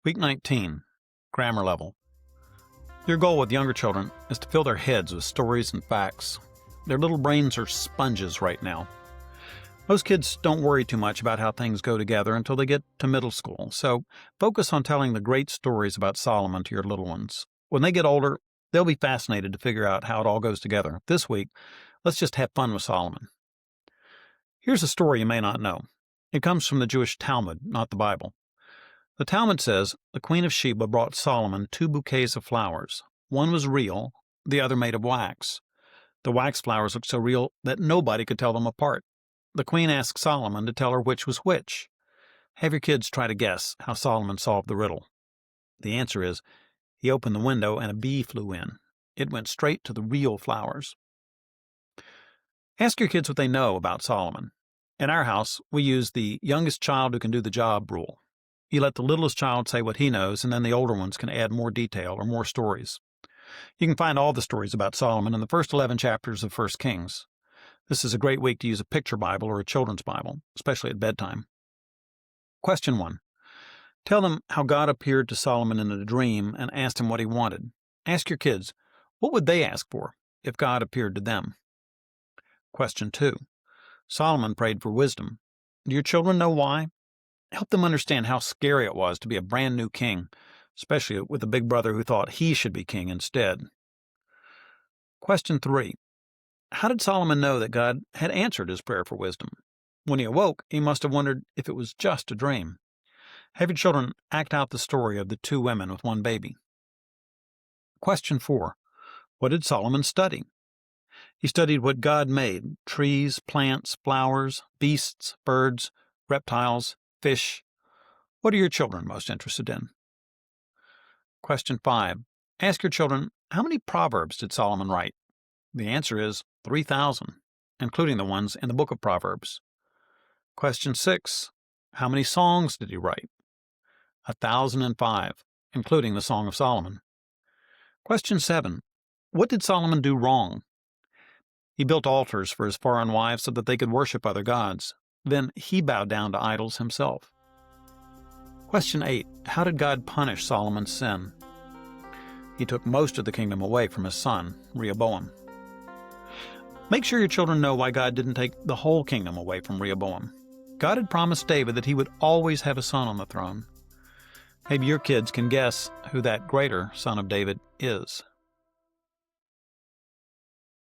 Week 19, Grammar Level. Your goal with younger children is to fill their heads with stories and facts. Their little brains are sponges right now. Most kids don't worry too much about how things go together until they get to middle school, so focus on telling the great stories about Solomon to your little ones. When they get older, they'll be fascinated to figure out how it all goes together. This week, let's just have fun with Solomon. Here's a story you may not know. It comes from the Jewish Talmud, not the Bible. The Talmud says the Queen of Sheba brought Solomon 2 bouquets of flowers. One was real, the other made of wax. The wax flowers looked so real that nobody could tell them apart. The Queen asked Solomon to tell her which was which. Have your kids try to guess how Solomon solved the riddle. The answer is, he opened the window and a bee flew in. It went straight to the real flowers. Ask your kids what they know about Solomon. In our house, we use the youngest child who can do the job rule. You let the littlest child say what he knows, and then the older ones can add more detail or more stories. You can find all the stories about Solomon in the first 11 chapters of 1 Kings. This is a great week to use a picture Bible or a children's Bible, especially at bedtime. Question 1. Tell them how God appeared to Solomon in a dream and asked him what he wanted. Ask your kids, what would they ask for if God appeared to them? Question 2. Solomon prayed for wisdom. Do your children know why? Help them understand how scary it was to be a brand new king, especially with a big brother who thought he should be king instead. Question 3. How did Solomon know that God had answered his prayer for wisdom? When he awoke, he must have wondered if it was just a dream. Have your children act out the story of the 2 women with 1 baby. Question 4. What did Solomon study? He studied what God made: trees, plants, flowers, beasts, birds, reptiles, fish. What are your children most interested in? Question 5. Ask your children, how many proverbs did Solomon write? The answer is 3,000, including the ones in the book of Proverbs. Question 6. How many songs did he write? 1,005, including the Song of Solomon. Question 7. What did Solomon do wrong? He built altars for his foreign wives so that they could worship other gods. Then he bowed down to idols himself. Question 8. How did God punish Solomon's sin? He took most of the kingdom away from his son, Rehoboam. Make sure your children know why God didn't take the whole kingdom away from Rehoboam. God had promised David that he would always have a son on the throne. Maybe your kids can guess who that greater son of David is.